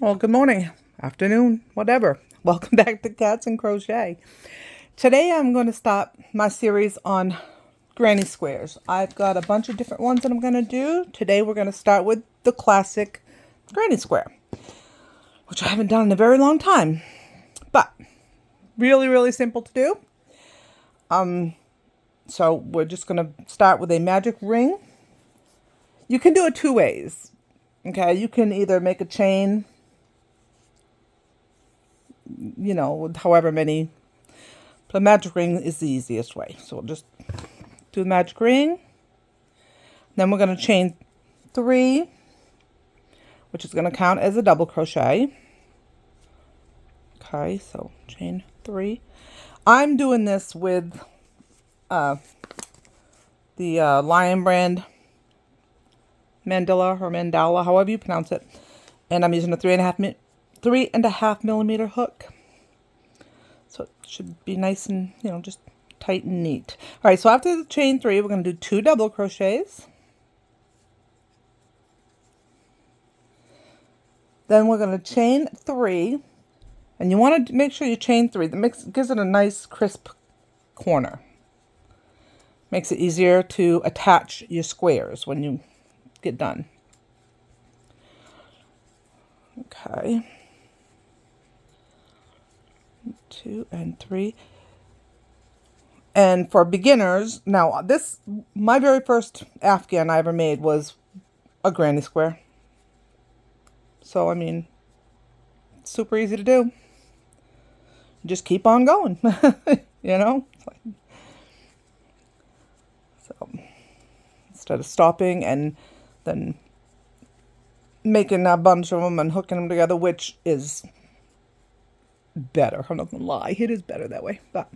Well, good morning, afternoon, whatever. Welcome back to Cats and Crochet. Today I'm going to start my series on granny squares. I've got a bunch of different ones that I'm going to do. Today we're going to start with the classic granny square, which I haven't done in a very long time, but really, really simple to do. So we're just going to start with a magic ring. You can do it two ways. Okay, you can either make a chain, with however many. But a magic ring is the easiest way. So we'll just do the magic ring. Then we're going to chain 3, which is going to count as a double crochet. Okay, so chain 3. I'm doing this with the Lion Brand mandala, however you pronounce it. And I'm using a 3.5 millimeter hook. So it should be nice and, just tight and neat. All right, so after the chain 3, we're going to do 2 double crochets. Then we're going to chain 3. And you want to make sure you chain 3. That gives it a nice crisp corner. Makes it easier to attach your squares when you get done. Okay. 2 and 3. And for beginners, now my very first Afghan I ever made was a granny square. So, super easy to do. Just keep on going, So, instead of stopping and then making a bunch of them and hooking them together, which is better. I'm not going to lie. It is better that way. But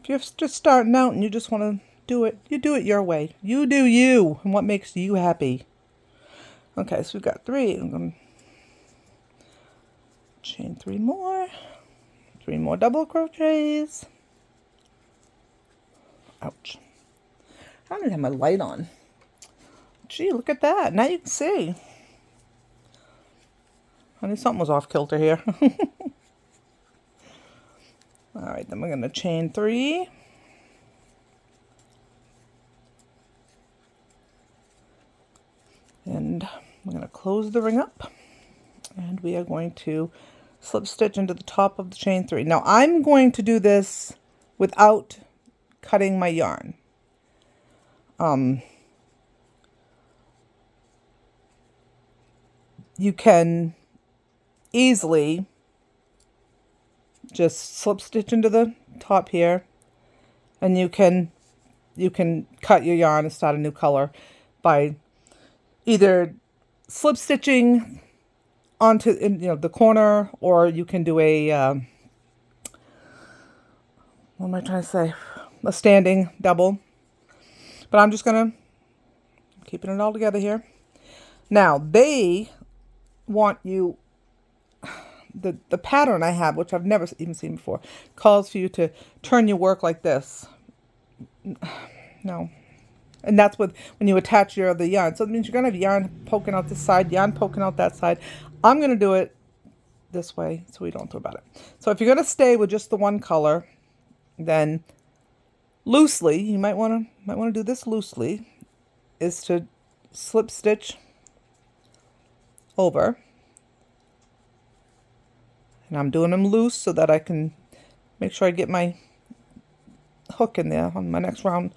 if you're just starting out and you just want to do it, you do it your way. You do you and what makes you happy. Okay, so we've got 3. I'm going to chain 3 more. 3 more double crochets. Ouch. I don't even have my light on. Gee, look at that. Now you can see. Honey, something was off kilter here. All right, then we're going to chain 3. And we're going to close the ring up. And we are going to slip stitch into the top of the chain 3. Now I'm going to do this without cutting my yarn. You can easily just slip stitch into the top here, and you can cut your yarn and start a new color by either slip stitching onto the corner, or you can do a what am I trying to say? A standing double. But I'm just gonna keeping it all together here. Now they want you, the pattern I have, which I've never even seen before, calls for you to turn your work like this. No. And that's when you attach your other yarn. So it means you're going to have yarn poking out this side, yarn poking out that side. I'm going to do it this way so we don't have to worry about it. So if you're going to stay with just the one color, then loosely, you might want to do this loosely, is to slip stitch over. And I'm doing them loose so that I can make sure I get my hook in there on my next round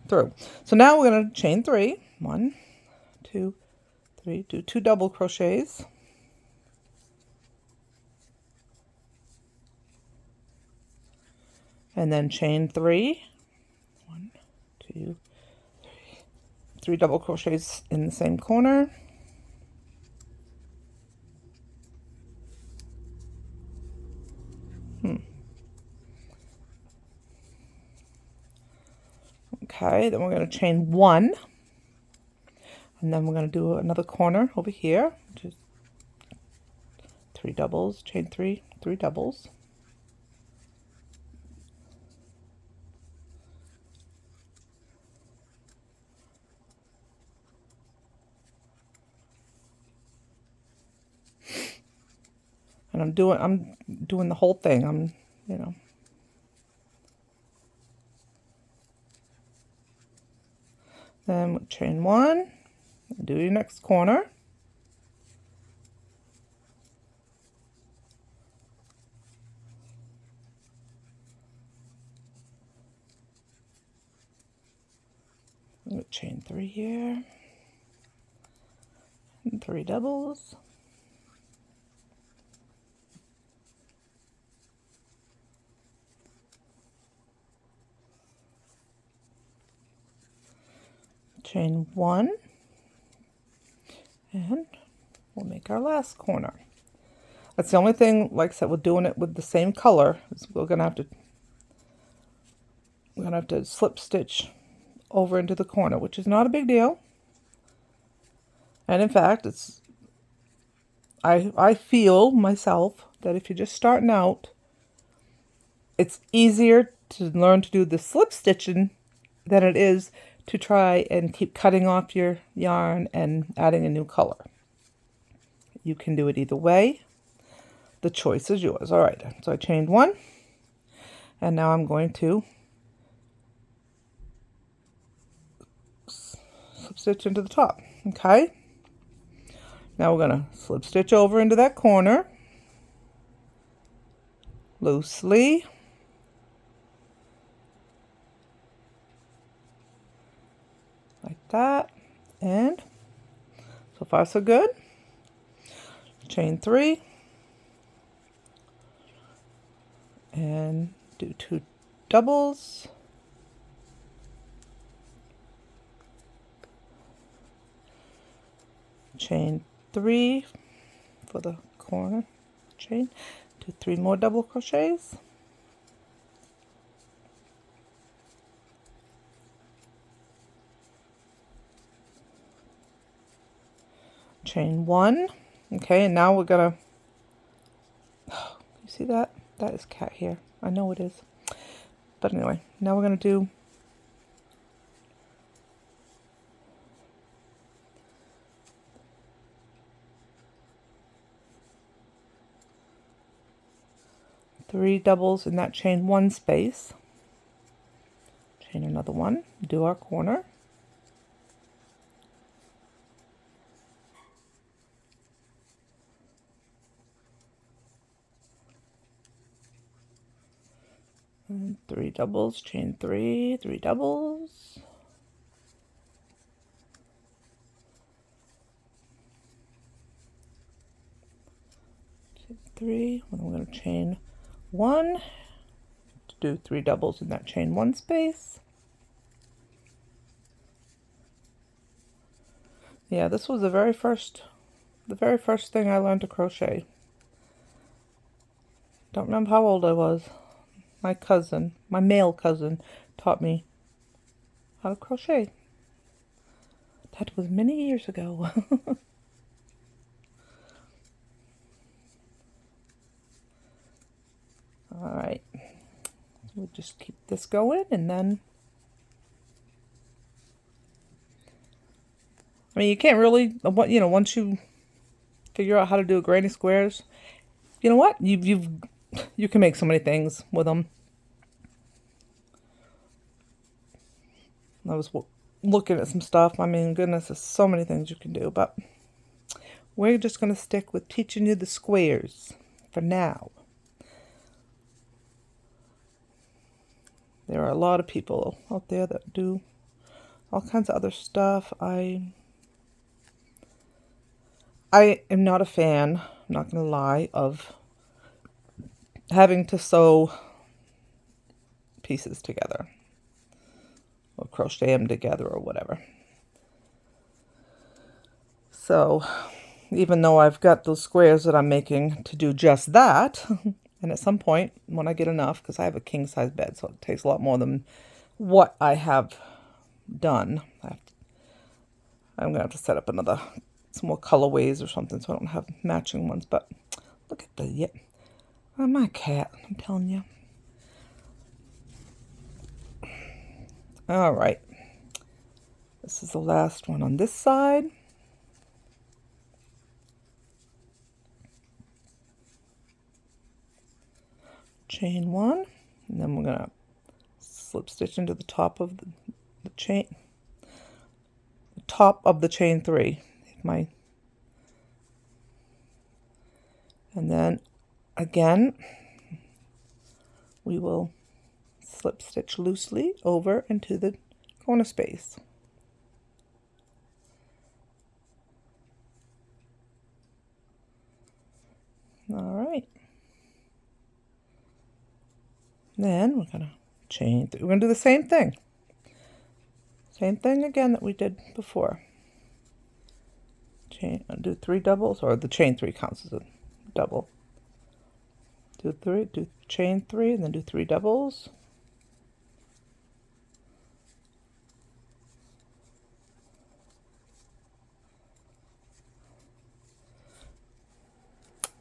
through. So now we're going to chain 3. 1, 2, 3. Do 2 double crochets. And then chain 3. 1, 2, 3. 3 double crochets in the same corner. Okay, then we're going to chain 1. And then we're going to do another corner over here, which is 3 doubles, chain 3, 3 doubles. And I'm doing the whole thing. I'm, you know. Then chain 1, do your next corner. Chain 3 here, and 3 doubles. Chain 1, and we'll make our last corner. That's the only thing, like I said, we're doing it with the same color. We're gonna have to slip stitch over into the corner, which is not a big deal. And in fact, I feel myself that if you're just starting out, it's easier to learn to do the slip stitching than it is to try and keep cutting off your yarn and adding a new color. You can do it either way. The choice is yours. All right, so I chained 1, and now I'm going to slip stitch into the top. Okay, now we're going to slip stitch over into that corner loosely. Like that, and so far so good. Chain 3 and do 2 doubles. Chain 3 for the corner chain, do 3 more double crochets. Chain 1. Okay, and now we're gonna, you see that? That is cat hair. I know it is. But anyway, now we're gonna do three doubles in that chain 1 space. Chain another one, do our corner. And 3 doubles, chain 3, 3 doubles. Chain 3, and we're going to chain 1 to do 3 doubles in that chain 1 space. Yeah, this was the very first thing I learned to crochet. Don't remember how old I was. My cousin, my male cousin, taught me how to crochet. That was many years ago. All right, we'll just keep this going, and then, I mean, you can't really, you know, once you figure out how to do granny squares, you know what? You can make so many things with them. I was looking at some stuff. I mean, goodness, there's so many things you can do, but we're just going to stick with teaching you the squares for now. There are a lot of people out there that do all kinds of other stuff. I am not a fan, I'm not going to lie, of having to sew pieces together or crochet them together or whatever. So even though I've got those squares that I'm making to do just that, and at some point when I get enough, because I have a king size bed, so it takes a lot more than what I have done. I'm gonna have to set up some more colorways or something, so I don't have matching ones. But look at oh, my cat, I'm telling you. All right, this is the last one on this side. chain 1, and then we're going to slip stitch into the top of the chain, top of the chain 3. And then again, we will slip stitch loosely over into the corner space. All right. Then we're going to chain. We're going to do the same thing. Same thing again that we did before. Do 3 doubles, or the chain 3 counts as a double. Do chain 3, and then do 3 doubles.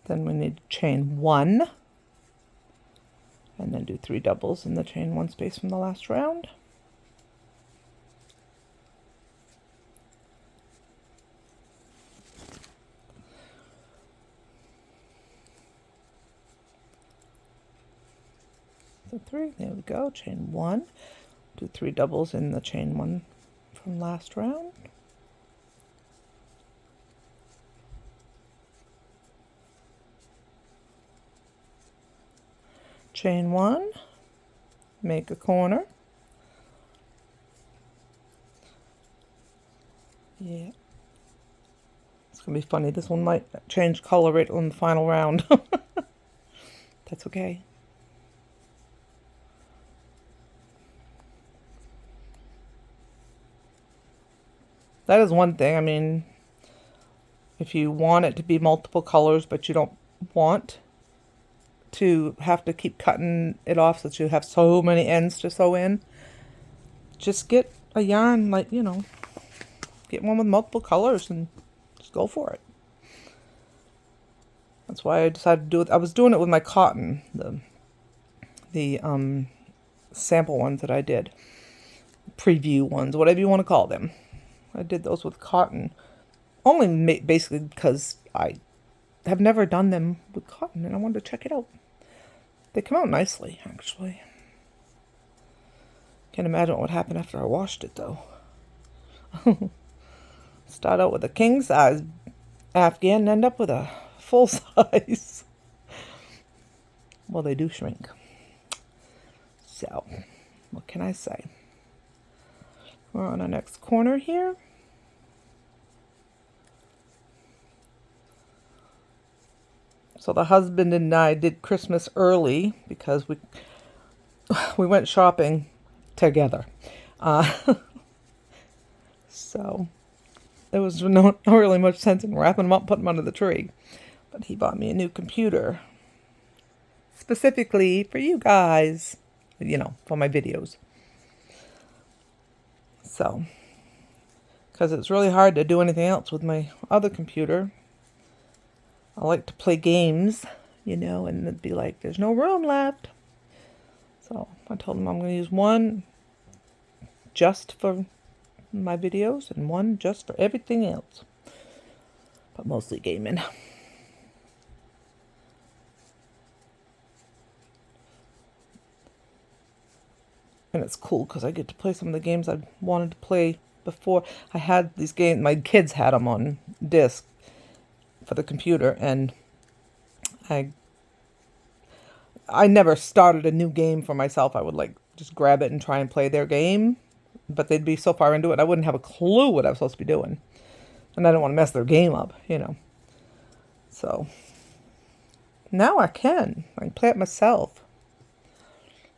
Then we need to chain 1, and then do 3 doubles in the chain 1 space from the last round. So 3, there we go, chain 1, do 3 doubles in the chain 1 from last round. Chain 1, make a corner. Yeah. It's going to be funny. This one might change color right on the final round. That's okay. That is one thing. I mean, if you want it to be multiple colors, but you don't want to have to keep cutting it off so that you have so many ends to sew in, just get a yarn, like, you know, get one with multiple colors and just go for it. That's why I decided to do it. I was doing it with my cotton, the sample ones that I did, preview ones, whatever you want to call them. I did those with cotton, only basically because I have never done them with cotton and I wanted to check it out. They come out nicely, actually. Can't imagine what would happen after I washed it, though. Start out with a king size Afghan and end up with a full size. Well, they do shrink. So, what can I say? We're on our next corner here. So the husband and I did Christmas early because we went shopping together. So there was not really much sense in wrapping them up, putting them under the tree. But he bought me a new computer specifically for you guys, you know, for my videos. So, because it's really hard to do anything else with my other computer. I like to play games, you know, and it'd be like, there's no room left. So I told him I'm going to use one just for my videos and one just for everything else. But mostly gaming. And it's cool because I get to play some of the games I wanted to play before. I had these games, my kids had them on disc for the computer, and I never started a new game for myself. I would like just grab it and try and play their game, but they'd be so far into it I wouldn't have a clue what I was supposed to be doing, and I don't want to mess their game up, you know. So now I can play it myself.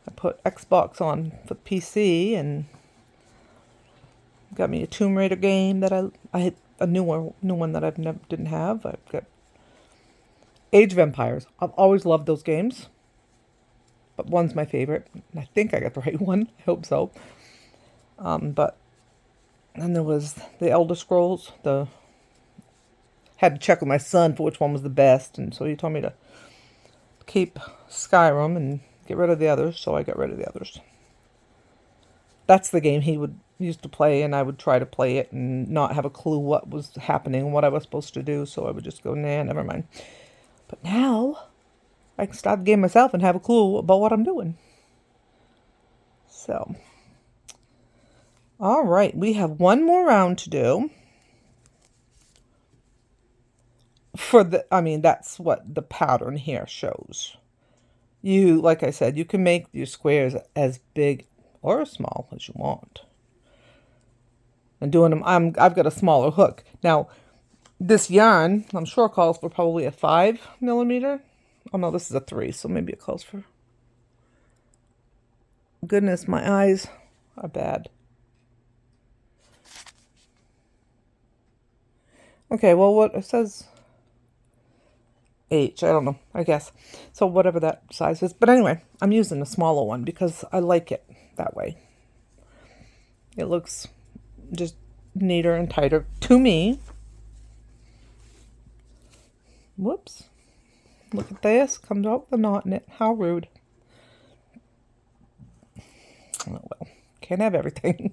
I put Xbox on for PC and got me a Tomb Raider game that I had a new one that didn't have. I've got Age of Empires. I've always loved those games, but one's my favorite. I think I got the right one. I hope so. But then there was the Elder Scrolls. Had to check with my son for which one was the best, and so he told me to keep Skyrim and get rid of the others. So I got rid of the others. That's the game he would used to play, and I would try to play it and not have a clue what was happening, what I was supposed to do, so I would just go, nah, never mind. But now I can start the game myself and have a clue about what I'm doing. So, all right, we have one more round to do. That's what the pattern here shows. You, like I said, you can make your squares as big or as small as you want. And doing them, I've got a smaller hook. Now, this yarn, I'm sure calls for probably a 5mm. Oh no, this is a 3, so maybe it calls for... Goodness, my eyes are bad. Okay, well, what it says... H, I don't know, I guess. So whatever that size is. But anyway, I'm using a smaller one because I like it that way. It looks just neater and tighter to me. Whoops. Look at this. Comes out with a knot in it. How rude. Oh well. Can't have everything.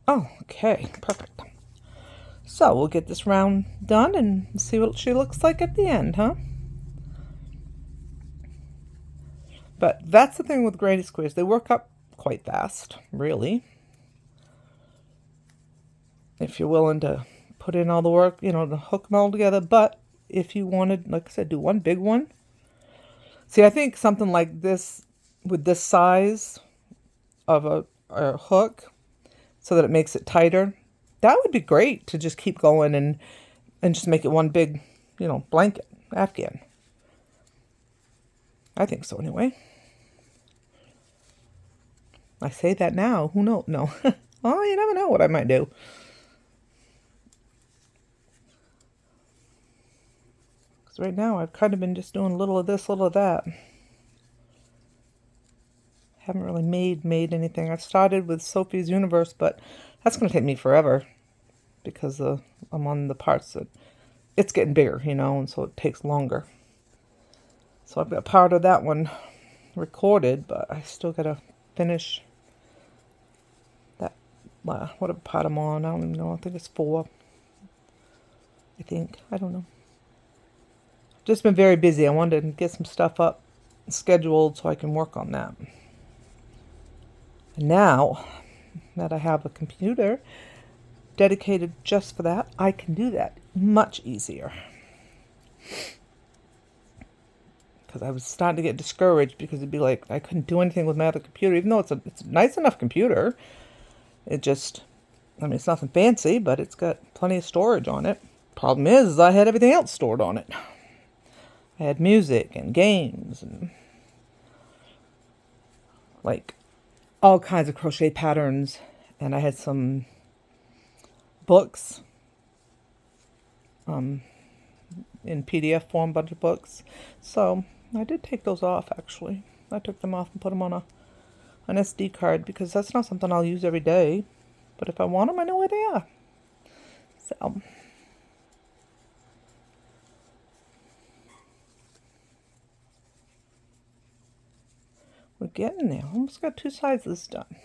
Oh, okay. Perfect. So we'll get this round done and see what she looks like at the end, huh? But that's the thing with granny squares. They work up quite fast, really. If you're willing to put in all the work, to hook them all together. But if you wanted, like I said, do one big one. See, I think something like this, with this size of a hook, so that it makes it tighter, that would be great to just keep going and just make it one big, blanket, afghan. I think so anyway. I say that now. Who knows? No. Oh, you never know what I might do. Because right now I've kind of been just doing a little of this, little of that. Haven't really made anything. I started with Sophie's Universe, but that's going to take me forever because I'm on the parts that it's getting bigger, and so it takes longer. So I've got part of that one recorded, but I still got to finish that. Whatever part I'm on, I don't even know. I think it's 4. I don't know. Just been very busy. I wanted to get some stuff up, scheduled, so I can work on that. And now that I have a computer dedicated just for that, I can do that much easier. Because I was starting to get discouraged because it'd be like I couldn't do anything with my other computer, even though it's a nice enough computer. It just, it's nothing fancy, but it's got plenty of storage on it. Problem is I had everything else stored on it. I had music and games and like all kinds of crochet patterns, and I had some books in PDF form, bunch of books. So I did take those off, actually. I took them off and put them on an SD card because that's not something I'll use every day. But if I want them, I know where they are. So we're getting there. Almost got 2 sides of this done.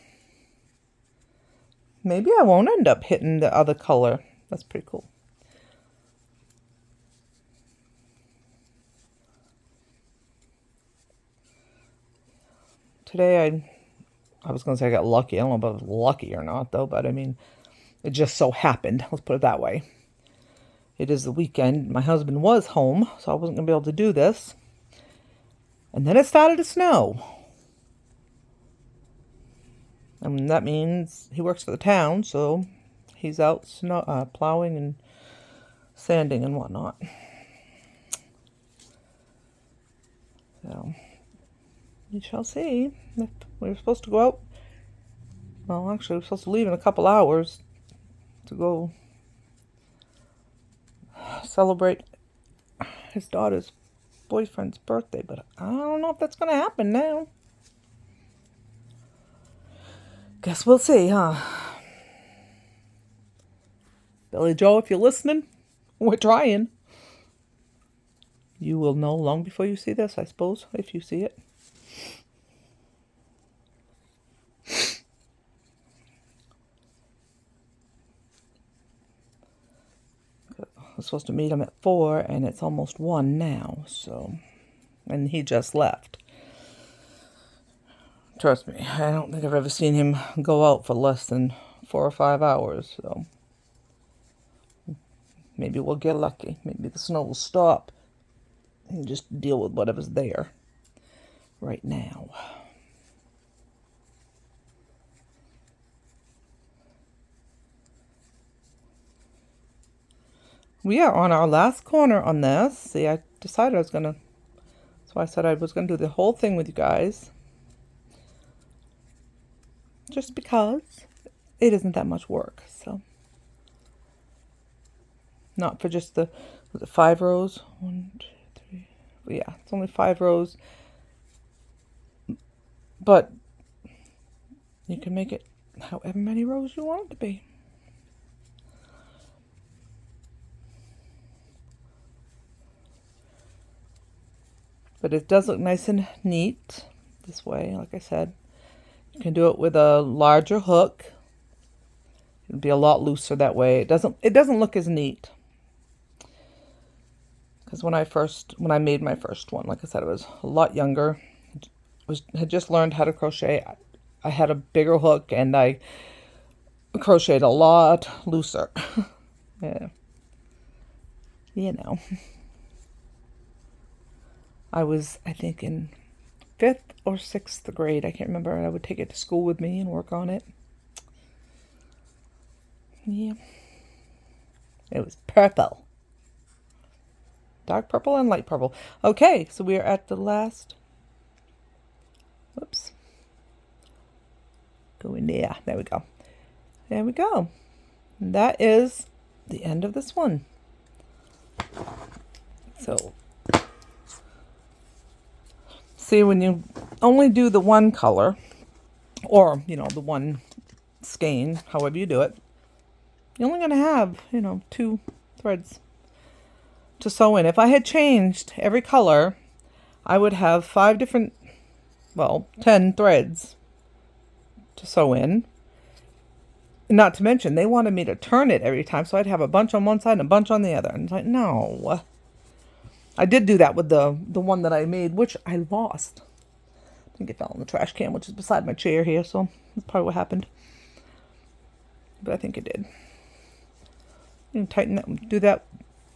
Maybe I won't end up hitting the other color. That's pretty cool. Today I was going to say I got lucky. I don't know about lucky or not, though, but it just so happened. Let's put it that way. It is the weekend. My husband was home, so I wasn't going to be able to do this. And then it started to snow. And that means he works for the town, so he's out plowing and sanding and whatnot. So we shall see. If we were supposed to go out. Well, actually, we're supposed to leave in a couple hours to go celebrate his daughter's boyfriend's birthday, but I don't know if that's going to happen now. Guess we'll see, huh? Billy Joe, if you're listening, we're trying. You will know long before you see this, I suppose, if you see it. was supposed to meet him at 4, and it's almost 1 now, so, and he just left. Trust me, I don't think I've ever seen him go out for less than 4 or 5 hours, so maybe we'll get lucky. Maybe the snow will stop and just deal with whatever's there right now. We are on our last corner on this. See, I decided I was going to, so I said I was going to do the whole thing with you guys. Just because it isn't that much work, so. Not for just the, was it 5 rows? 1, 2, 3, yeah, it's only 5 rows. But you can make it however many rows you want it to be. But it does look nice and neat this way, like I said. You can do it with a larger hook. It'll be a lot looser that way. It doesn't look as neat. Because when I made my first one, like I said, I was a lot younger. Had just learned how to crochet. I had a bigger hook and I crocheted a lot looser. Yeah. You know. I was, I think, in 5th or 6th grade. I can't remember. I would take it to school with me and work on it. Yeah. It was purple. Dark purple and light purple. Okay, so we are at the last. Whoops. Go in there. There we go. There we go. And that is the end of this one. So, see, when you only do the one color, or, the one skein, however you do it, you're only going to have, 2 threads to sew in. If I had changed every color, I would have 10 threads to sew in. Not to mention, they wanted me to turn it every time, so I'd have a bunch on one side and a bunch on the other. And it's like, no. I did do that with the one that I made, which I lost. I think it fell in the trash can, which is beside my chair here, so that's probably what happened. But I think it did. You can tighten that, do that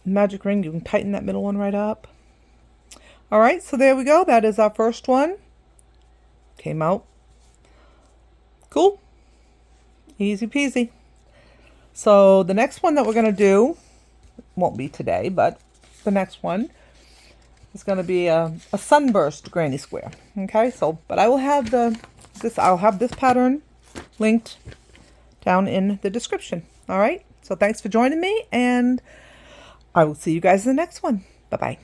magic ring. You can tighten that middle one right up. All right, so there we go. That is our first one. Came out cool. Easy peasy. So the next one that we're going to do won't be today, but the next one is going to be a sunburst granny square. Okay, so but I will have this pattern linked down in the description. All right, so thanks for joining me, and I will see you guys in the next one. Bye bye.